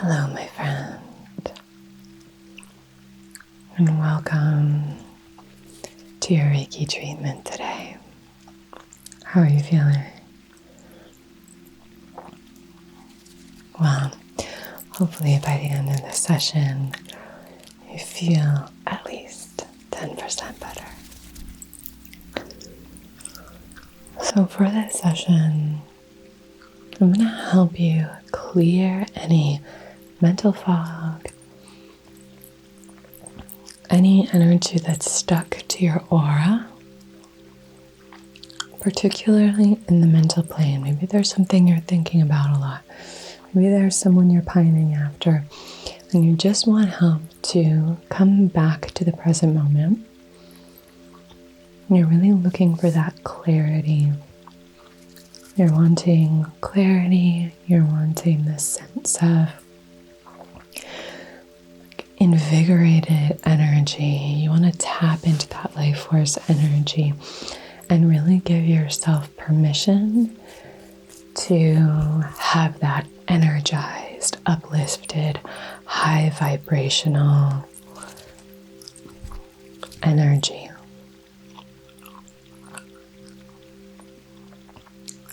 Hello, my friend, and welcome to your Reiki treatment today. How are you feeling? Well, hopefully by the end of the session, you feel at least 10% better. So for this session, I'm going to help you clear any mental fog, any energy that's stuck to your aura, particularly in the mental plane. Maybe there's something you're thinking about a lot. Maybe there's someone you're pining after, and you just want help to come back to the present moment. You're really looking for that clarity. You're wanting clarity. You're wanting this sense of invigorated energy. You want to tap into that life force energy and really give yourself permission to have that energized, uplifted, high vibrational energy.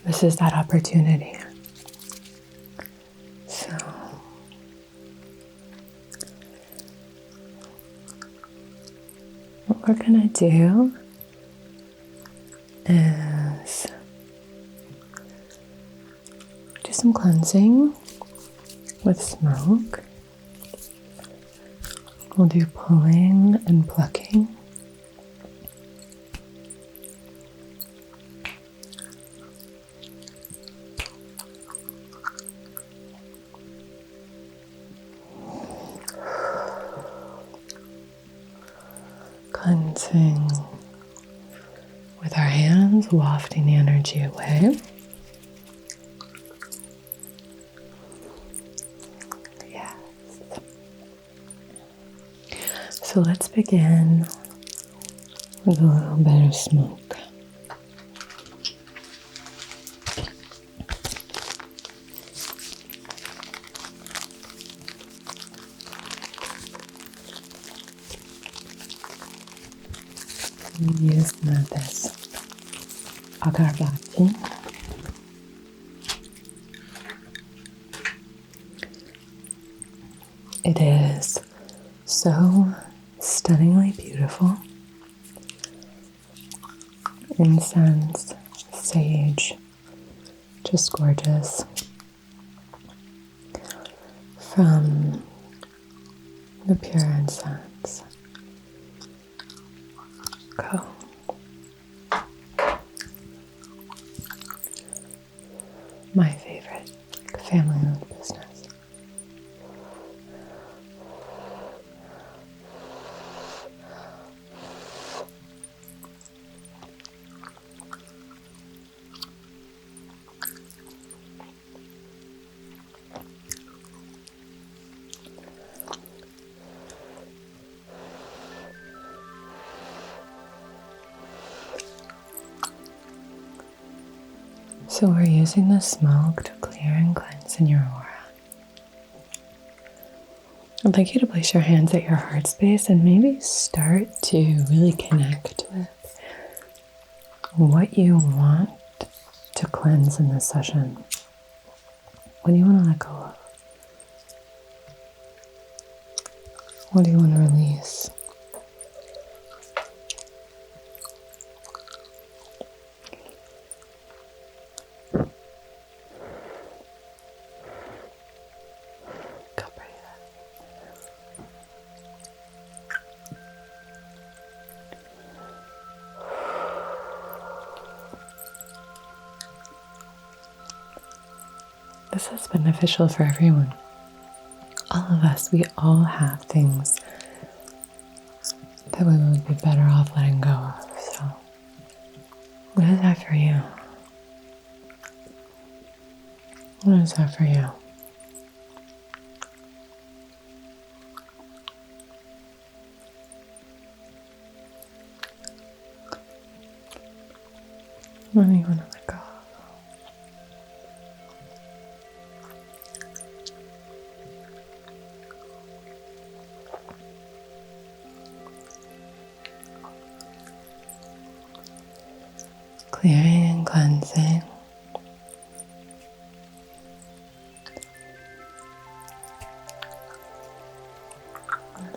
This is that opportunity. So what we're going to do is do some cleansing with smoke. We'll do pulling and plucking. Cleansing with our hands, wafting the energy away. Yes. So let's begin with a little bit of smoke. Use this agarbatti. It is so stunningly beautiful. Incense, sage, just gorgeous. From the pure incense. Go. My favorite family-owned business. So we're using the smoke to clear and cleanse in your aura. I'd like you to place your hands at your heart space and maybe start to really connect with what you want to cleanse in this session. What do you want to let go of? What do you want to release? This is beneficial for everyone. All of us, we all have things that we would be better off letting go of. So, what is that for you? What is that for you? What do you want to let go of?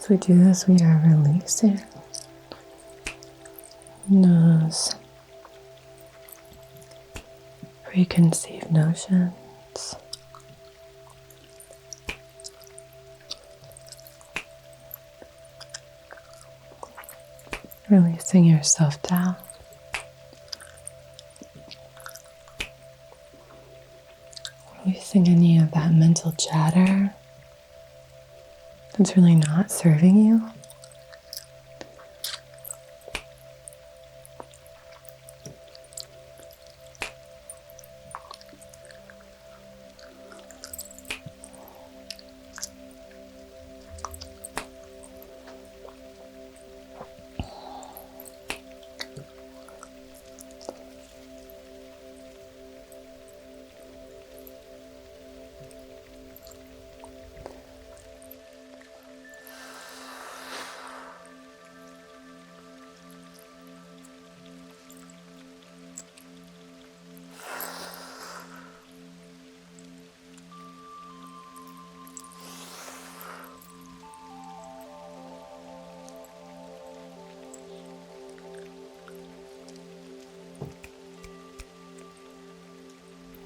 As we do this, we are releasing those preconceived notions, releasing your self-doubt, releasing any of that mental chatter that's really not serving you.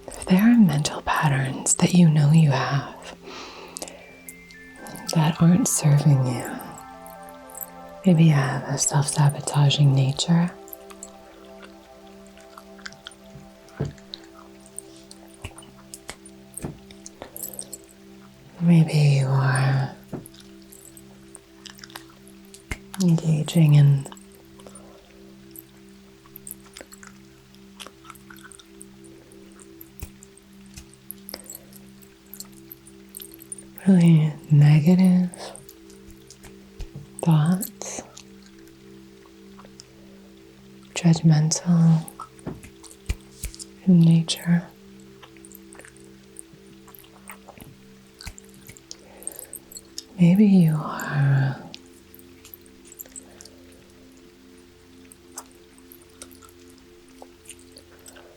If there are mental patterns that you know you have that aren't serving you, maybe you have a self-sabotaging nature, maybe you are engaging in really negative thoughts, judgmental in nature. Maybe you are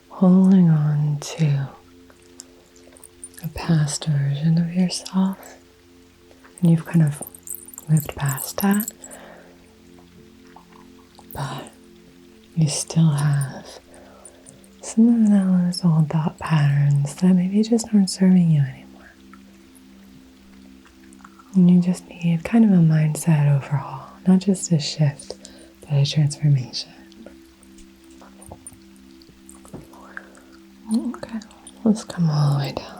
holding on to a past version of yourself, and you've kind of moved past that, but you still have some of those old thought patterns that maybe just aren't serving you anymore. And you just need kind of a mindset overhaul, not just a shift, but a transformation. Okay, let's come all the way down.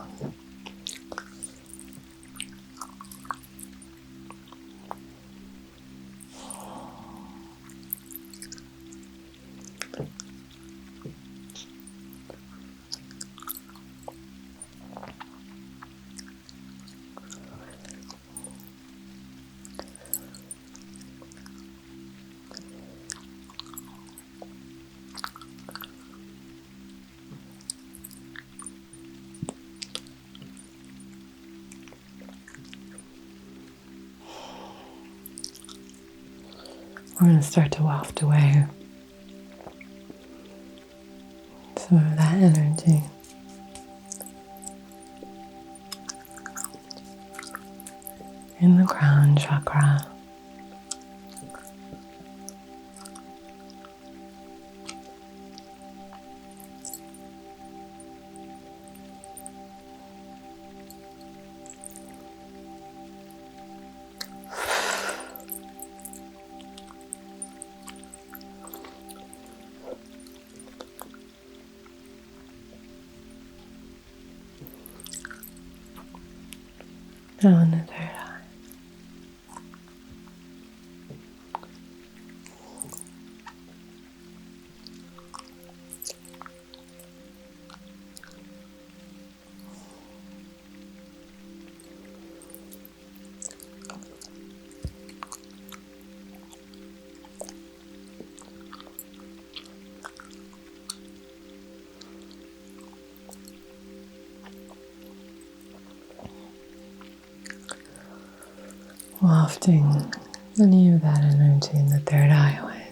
We're going to start to waft away some of that energy. In the crown chakra. Now in the third eye. Wafting any of that energy in the third eye away.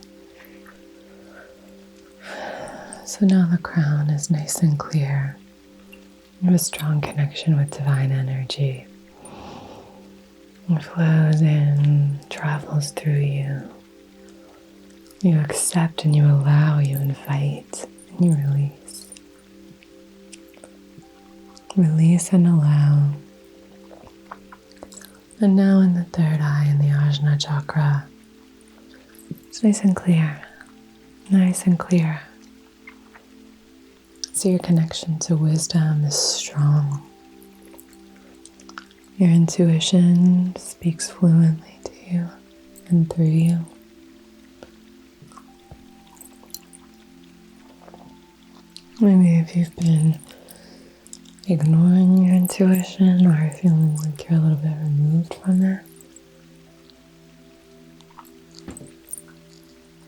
So now the crown is nice and clear. You have a strong connection with divine energy. It flows in, travels through you. You accept and you allow, you invite, and you release. Release and allow. And now in the third eye, in the Ajna chakra, it's nice and clear. Nice and clear. So your connection to wisdom is strong. Your intuition speaks fluently to you and through you. Maybe if you've been ignoring your intuition or feeling like you're a little bit removed from it,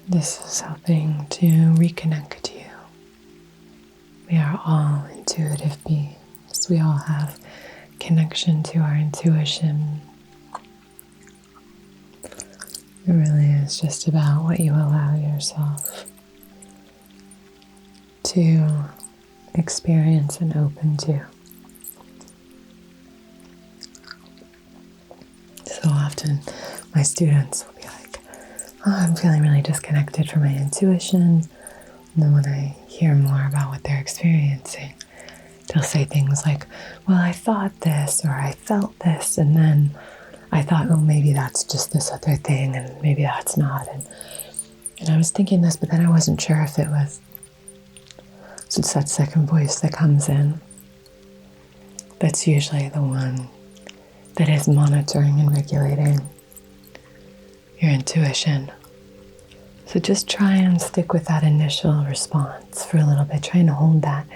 this is helping to reconnect you. We are all intuitive beings. We all have connection to our intuition. It really is just about what you allow yourself to experience and open to. So often my students will be like, oh, I'm feeling really disconnected from my intuition. And then when I hear more about what they're experiencing, they'll say things like, well, I thought this or I felt this, and then I thought, oh, maybe that's just this other thing, and maybe that's not. And I was thinking this, but then I wasn't sure if it was. So it's that second voice that comes in. That's usually the one that is monitoring and regulating your intuition. So just try and stick with that initial response for a little bit. Try and hold that.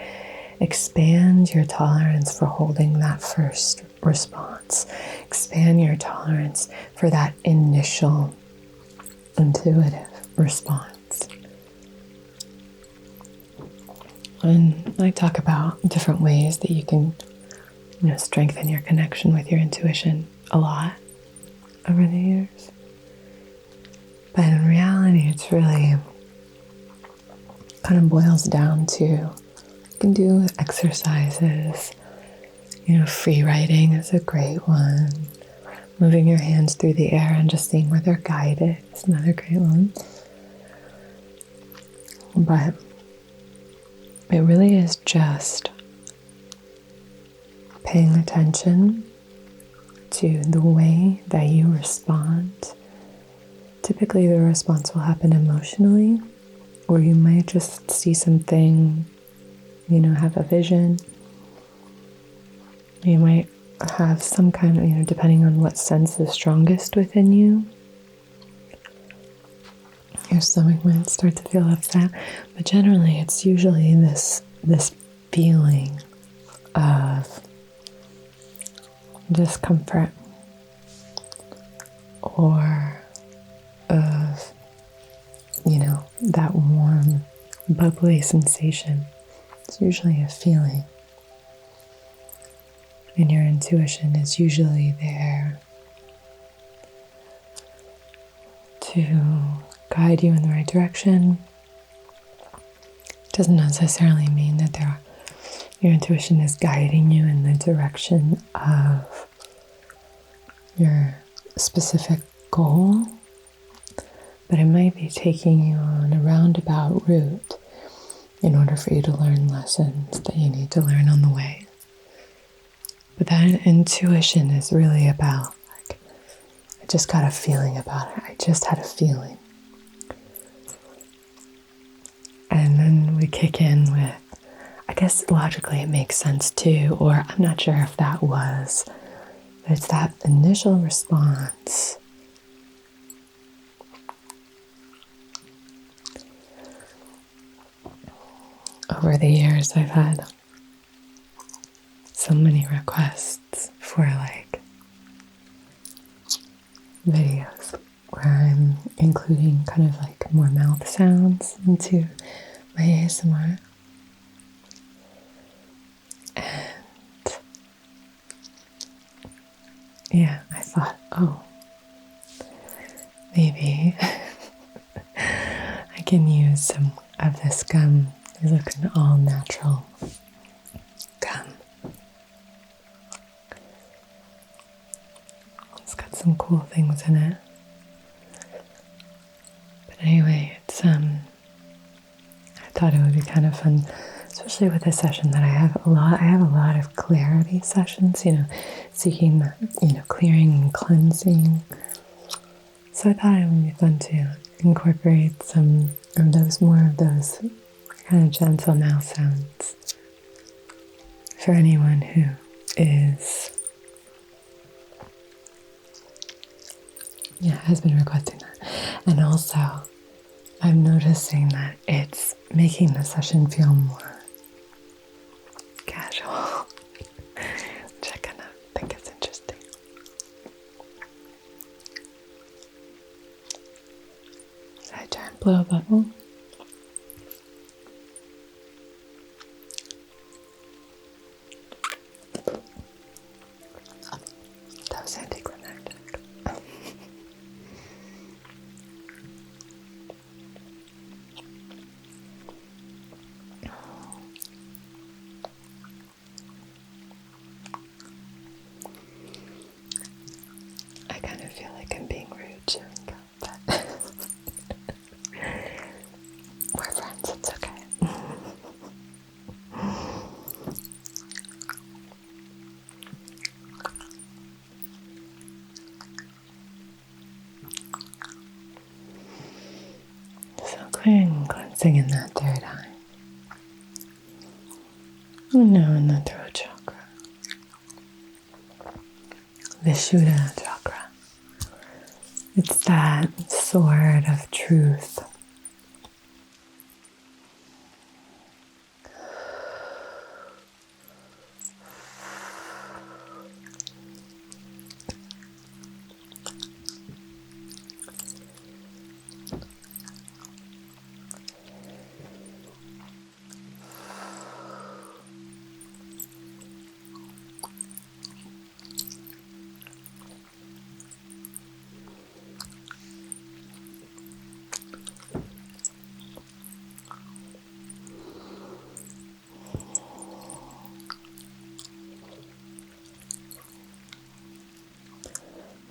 Expand your tolerance for holding that first response. Expand your tolerance for that initial intuitive response. And I talk about different ways that you can, strengthen your connection with your intuition a lot over the years. But in reality, it's really kind of boils down to, you can do exercises. Free writing is a great one. Moving your hands through the air and just seeing where they're guided is another great one. But it really is just paying attention to the way that you respond. Typically, the response will happen emotionally, or you might just see something, have a vision. You might have some kind of, depending on what sense is strongest within you. Your stomach might start to feel upset, but generally it's usually this feeling of discomfort or of, that warm, bubbly sensation. It's usually a feeling. And your intuition is usually there to guide you in the right direction. It doesn't necessarily mean that your intuition is guiding you in the direction of your specific goal, but it might be taking you on a roundabout route in order for you to learn lessons that you need to learn on the way. But that intuition is really about, I just got a feeling about it. I just had a feeling. And then we kick in with, I guess logically it makes sense too, or I'm not sure if that was, but it's that initial response. Over the years, I've had so many requests for videos where I'm including kind of more mouth sounds into my ASMR. And yeah, I thought, maybe I can use some of this gum. It's like an all natural gum. It's got some cool things in it. But anyway, it's I thought it would be kind of fun, especially with a session that I have a lot of clarity sessions, seeking, clearing and cleansing. So I thought it would be fun to incorporate some of those, more of those kind of gentle mouth sounds for anyone who has been requesting that. And also, I'm noticing that it's making the session feel more casual, which I kind of think is interesting. Should I try and blow a bubble? That was anticlimactic. I kind of feel like I'm being rude to him, but we're friends, it's okay. So clearing and cleansing in that third eye. And now in the throat chakra. Vishuddha chakra. It's that sword of truth.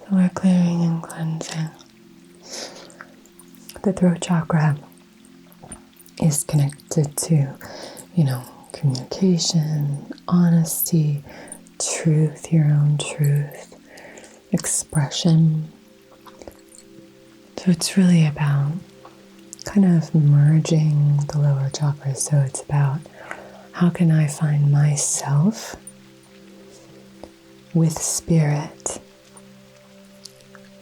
So we're clearing and cleansing. The throat chakra is connected to, communication, honesty, truth, your own truth, expression. So it's really about kind of merging the lower chakras. So it's about how can I find myself with spirit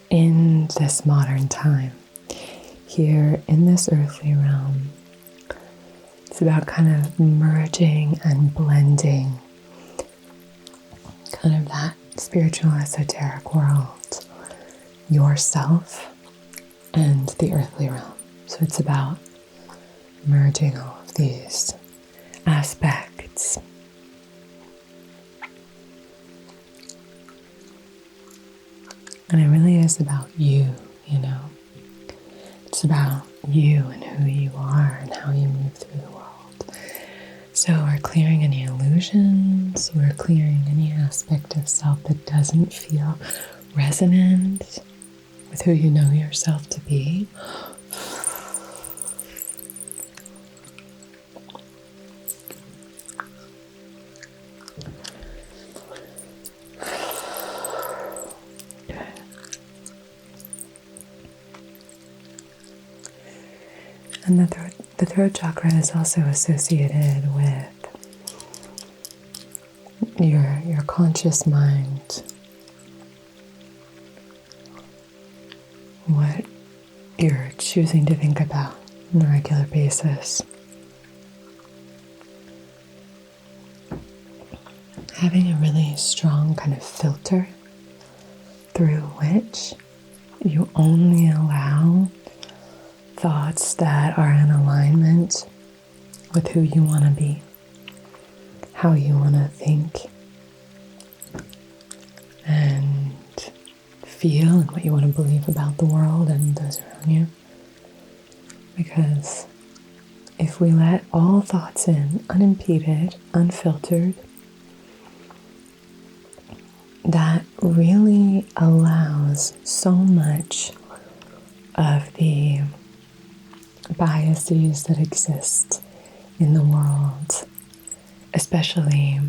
in this modern time, here in this earthly realm. It's about kind of merging and blending kind of that spiritual esoteric world, yourself and the earthly realm. So it's about merging all of these aspects. And it really is about you, It's about you and who you are and how you move through the world. So we're clearing any illusions, we're clearing any aspect of self that doesn't feel resonant with who you know yourself to be. And the throat chakra is also associated with your conscious mind, what you're choosing to think about on a regular basis. Having a really strong kind of filter through which you only allow thoughts that are in alignment with who you want to be, how you want to think and feel, and what you want to believe about the world and those around you. Because if we let all thoughts in, unimpeded, unfiltered, that really allows so much of the biases that exist in the world, especially,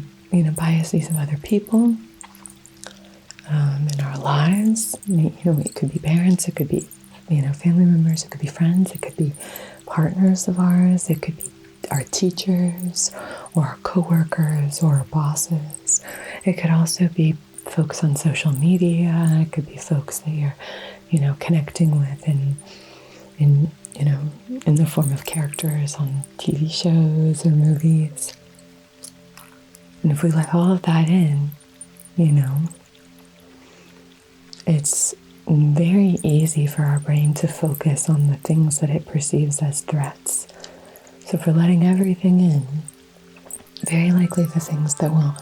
biases of other people in our lives. It could be parents, it could be, family members, it could be friends, it could be partners of ours, it could be our teachers or our coworkers or our bosses. It could also be folks on social media. It could be folks that you're, connecting with in the form of characters on TV shows or movies. And if we let all of that in, it's very easy for our brain to focus on the things that it perceives as threats. So if we're letting everything in, very likely the things that will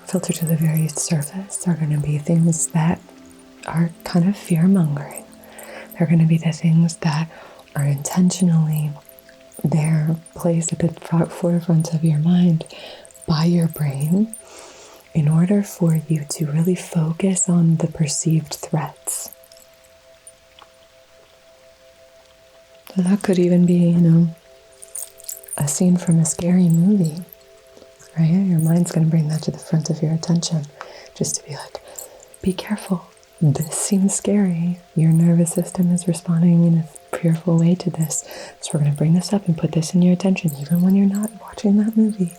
filter to the very surface are going to be things that are kind of fear-mongering. They're going to be the things that are intentionally there, placed at the forefront of your mind by your brain in order for you to really focus on the perceived threats. So that could even be, a scene from a scary movie, right? Your mind's going to bring that to the front of your attention, just to be like, be careful. This seems scary. Your nervous system is responding in a fearful way to this. So we're going to bring this up and put this in your attention, even when you're not watching that movie.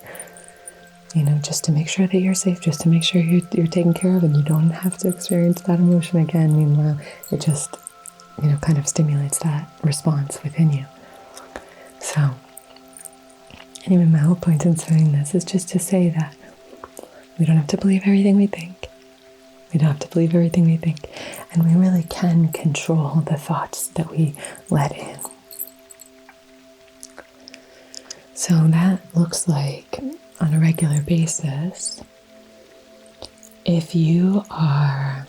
Just to make sure that you're safe, just to make sure you're taken care of and you don't have to experience that emotion again. Meanwhile, it just, kind of stimulates that response within you. So, anyway, my whole point in saying this is just to say that we don't have to believe everything we think. We don't have to believe everything we think. And we really can control the thoughts that we let in. So that looks like, on a regular basis, if you are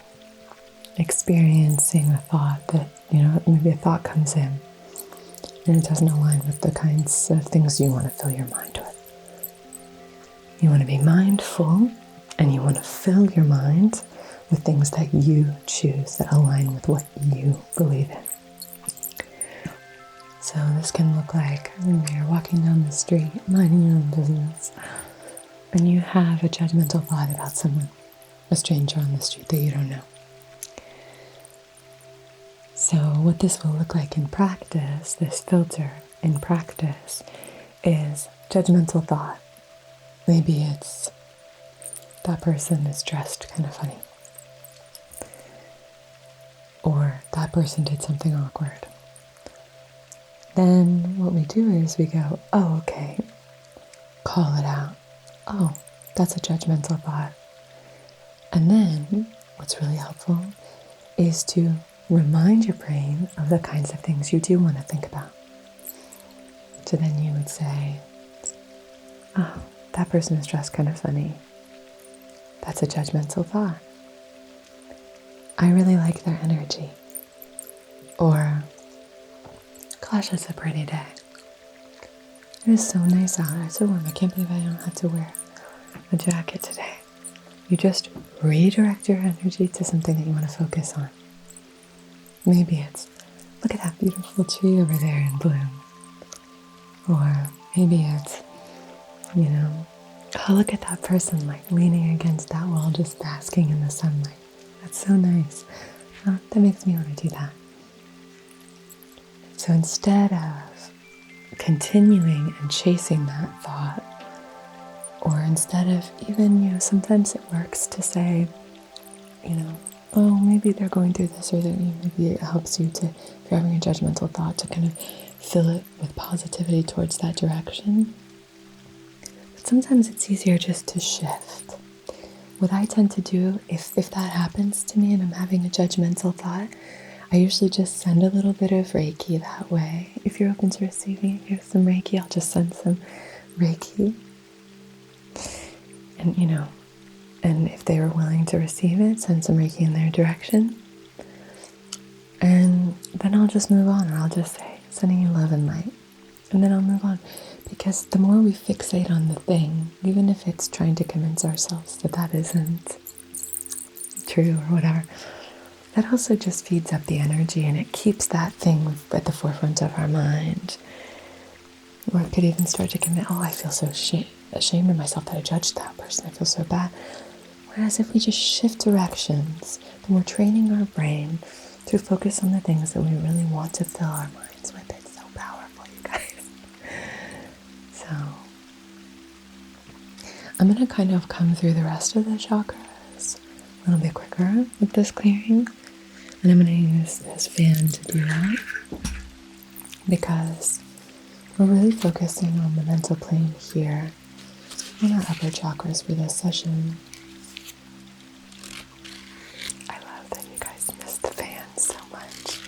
experiencing a thought that, maybe a thought comes in and it doesn't align with the kinds of things you want to fill your mind with. You want to be mindful and you want to fill your mind with things that you choose that align with what you believe in. So this can look like you're walking down the street, minding your own business, and you have a judgmental thought about someone, a stranger on the street that you don't know. So what this will look like in practice, this filter in practice, is judgmental thought. Maybe it's, that person is dressed kind of funny. Or that person did something awkward. Then what we do is we go, oh, okay, call it out. Oh, that's a judgmental thought. And then what's really helpful is to remind your brain of the kinds of things you do want to think about. So then you would say, oh, that person is dressed kind of funny. That's a judgmental thought. I really like their energy. Or, gosh, it's a pretty day. It is so nice out. It's so warm. I can't believe I don't have to wear a jacket today. You just redirect your energy to something that you want to focus on. Maybe it's, look at that beautiful tree over there in bloom. Or maybe it's, oh, look at that person leaning against that wall, just basking in the sunlight. That's so nice. Oh, that makes me want to do that. So instead of continuing and chasing that thought, or instead of even, sometimes it works to say, oh, maybe they're going through this, or that maybe it helps you to, if you're having a judgmental thought, to kind of fill it with positivity towards that direction. But sometimes it's easier just to shift. What I tend to do, if that happens to me and I'm having a judgmental thought, I usually just send a little bit of Reiki that way. If you're open to receiving it, here's some Reiki, I'll just send some Reiki. And, and if they were willing to receive it, send some Reiki in their direction. And then I'll just move on, or I'll just say, sending you love and light. And then I'll move on. Because the more we fixate on the thing, even if it's trying to convince ourselves that that isn't true or whatever, that also just feeds up the energy and it keeps that thing at the forefront of our mind. Or it could even start to commit, I feel so ashamed of myself that I judged that person. I feel so bad. Whereas if we just shift directions, then we're training our brain to focus on the things that we really want to fill our minds with. It's so powerful, you guys. So I'm going to kind of come through the rest of the chakras a little bit quicker with this clearing. And I'm going to use this fan to do that because we're really focusing on the mental plane here on our upper chakras for this session. I love that you guys miss the fan so much.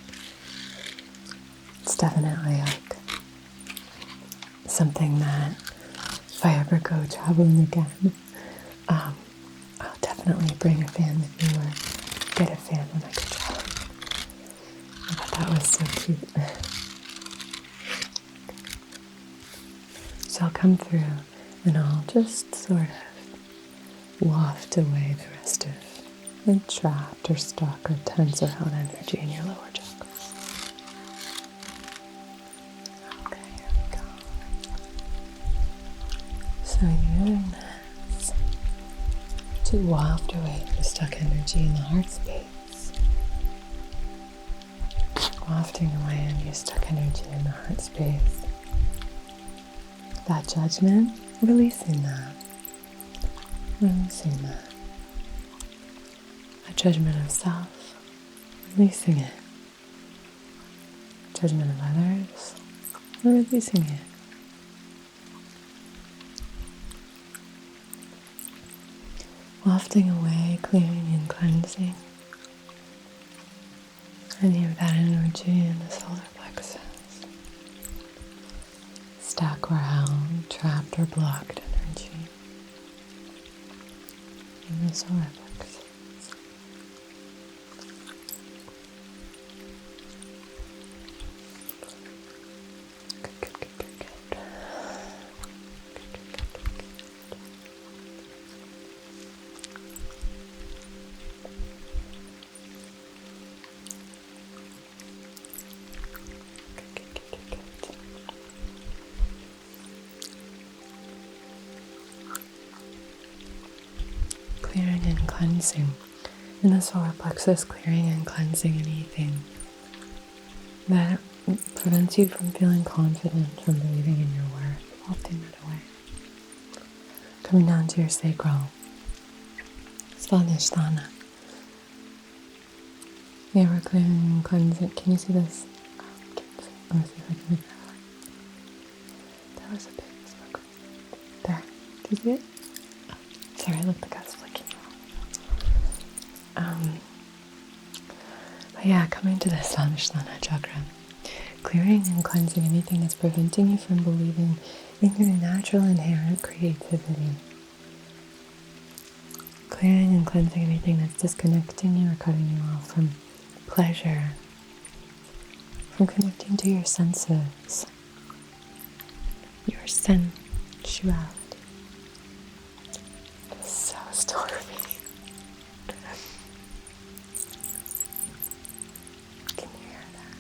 It's definitely like something that if I ever go traveling again, I'll definitely bring a fan with me or get a fan when I go traveling. I thought that was so cute. So I'll come through and I'll just sort of waft away the rest of the trapped or stuck or tense or held energy in your lower chakras. Okay, here we go. So you're using this to waft away the stuck energy in the heart space. Wafting away any stuck energy in the heart space. That judgment, releasing that. Releasing that. A judgment of self, releasing it. Judgment of others, releasing it. Wafting away, clearing and cleansing any of that energy in the solar plexus. Stuck or held, trapped or blocked energy in the solar plexus. Good. Clearing and cleansing in the solar plexus, clearing and cleansing anything that prevents you from feeling confident, from believing in your worth, wafting that away. Coming down to your sacral, Svanisthana. Yeah, we're clearing and cleansing. Can you see this? Let me see if I can make that. There was a big smoke. There. Do you see it? Oh, sorry, look, the gut's flicking. But yeah, coming to the Svanisthana chakra, clearing and cleansing anything that's preventing you from believing in your natural inherent creativity. Clearing and cleansing anything that's disconnecting you or cutting you off from pleasure, from connecting to your senses, your sensuality. It's so stormy. Can you hear that?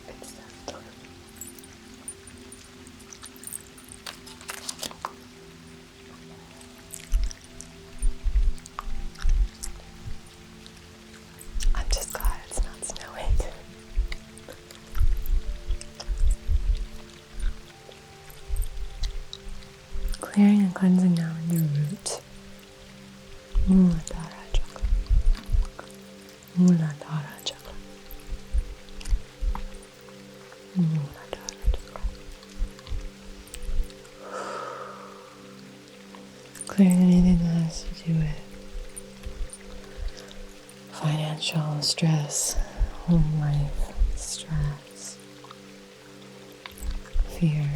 It's so stormy. I'm just glad it's not snowing. Clearing and cleansing now in your root. Muladhara chakra. Muladhara chakra. Muladhara chakra. Clearing anything that has to do with financial stress, home life, stress, fear.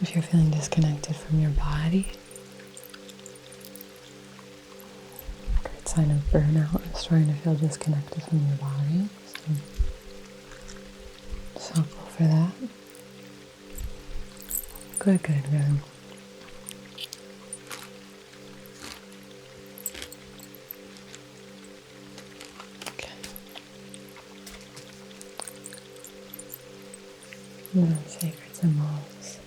If you're feeling disconnected from your body, great sign of burnout is trying to feel disconnected from your body. So circle for that. Good, good, good. Okay. Now, sacred symbols.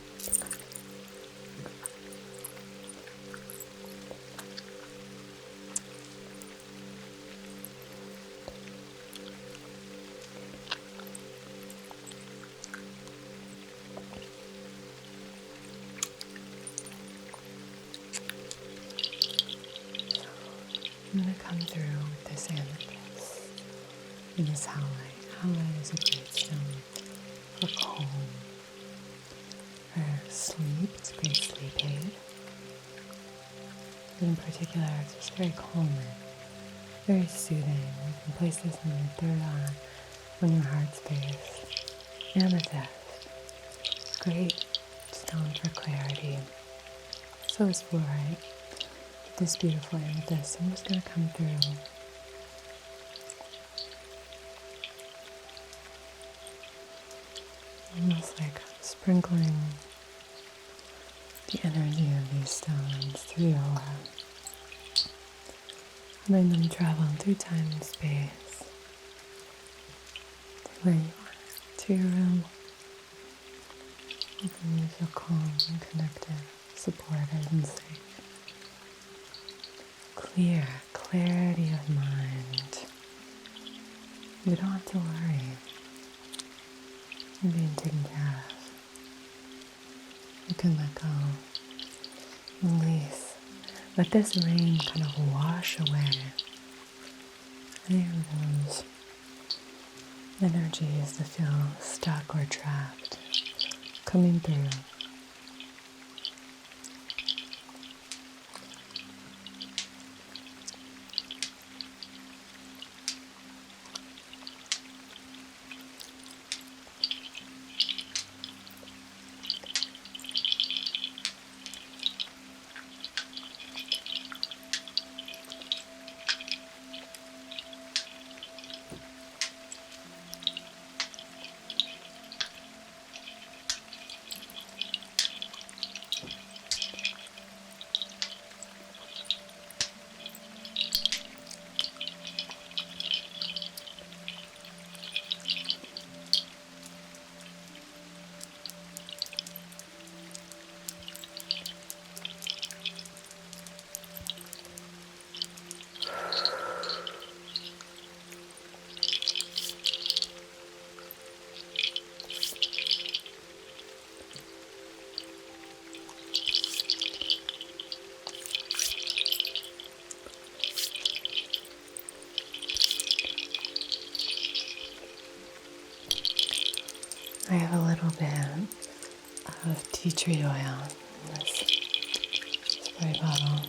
I'm going to come through with this amethyst and this howlite. Howlite is a great stone for calm, for sleep. It's a great sleep aid. And in particular, it's just very calming, very soothing. You can place this on your third eye, on your heart space. Amethyst, great stone for clarity. So is fluorite. This beautiful amethyst, I'm just going to come through. Almost like sprinkling the energy of these stones through your aura. Letting them travel through time and space to where you are, to your room. Making you feel calm and connected, supported and safe. Clear, clarity of mind. You don't have to worry. You're being taken care of. You can let go, release. Let this rain kind of wash away any of those energies that feel stuck or trapped coming through. I have a little bit of tea tree oil in this spray bottle.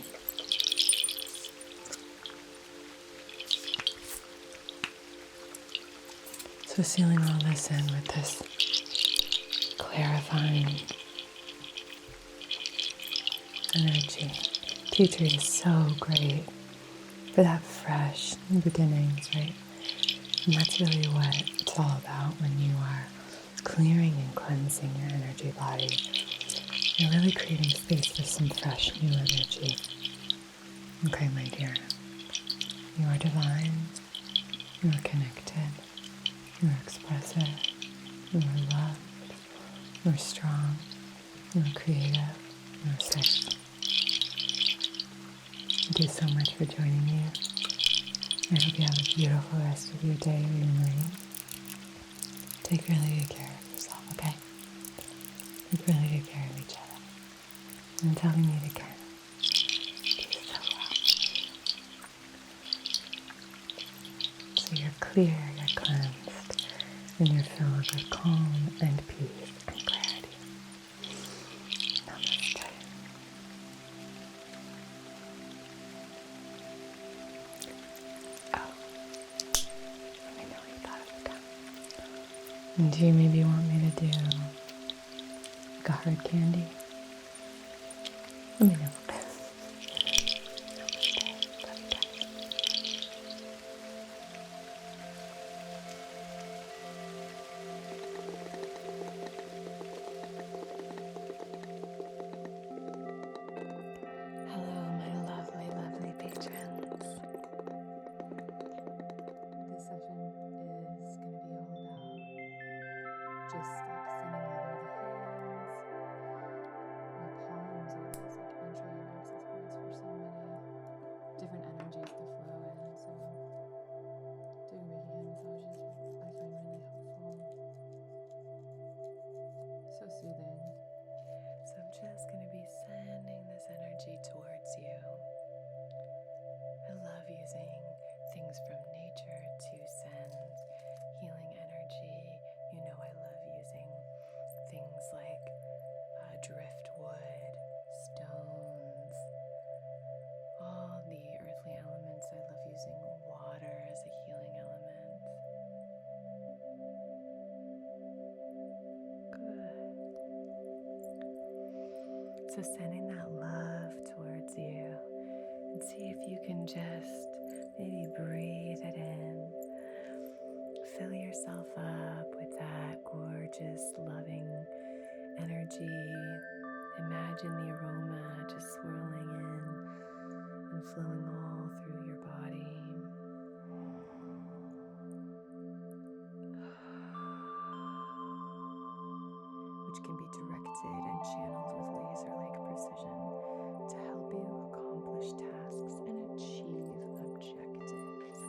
So sealing all this in with this clarifying energy. Tea tree is so great for that fresh beginnings, right? And that's really what it's all about when you are clearing and cleansing your energy body. You're really creating space for some fresh new energy. Okay, my dear. You are divine. You are connected. You are expressive. You are loved. You are strong. You are creative. You are safe. Thank you so much for joining me. I hope you have a beautiful rest of your day or your night. Take really good care of yourself, okay? Take really good care of each other. I'm telling you to care. Do so well. So you're clear, you're cleansed, and you're filled with calm and peace and clarity. Namaste. Oh, let me know what you thought of the count. And do you maybe want me to do like a hard candy? Let me know. just like sending that into the hands. Our palms are these like entry and access points for so many different energies to flow in. So doing Reiki hand massages I find really helpful. So soothing. So I'm just going to be sending this energy towards you. I love using things from nature to send healing energy. You know I love using things like driftwood, stones, all the earthly elements. I love using water as a healing element. Good. So sending that love towards you, and see if you can just maybe breathe it in. Fill yourself up with that gorgeous, loving energy. Imagine the aroma just swirling in and flowing all through your body. Which can be directed and channeled with laser-like precision to help you accomplish tasks and achieve objectives.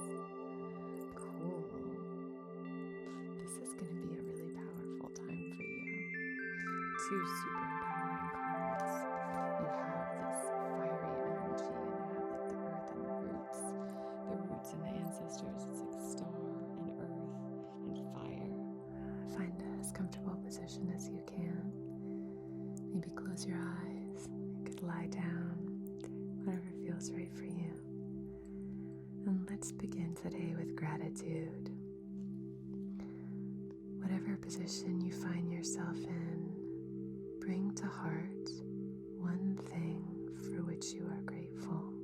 Cool. This is going to be a really powerful time for you. 2 super empowering cards. You have this fiery energy, and you have like the earth and the roots and the ancestors. It's like star and earth and fire. Find as comfortable a position as you can. Maybe close your eyes. You could lie down, whatever feels right for you. And let's begin today with gratitude. Whatever position you find yourself in, bring to heart one thing for which you are grateful.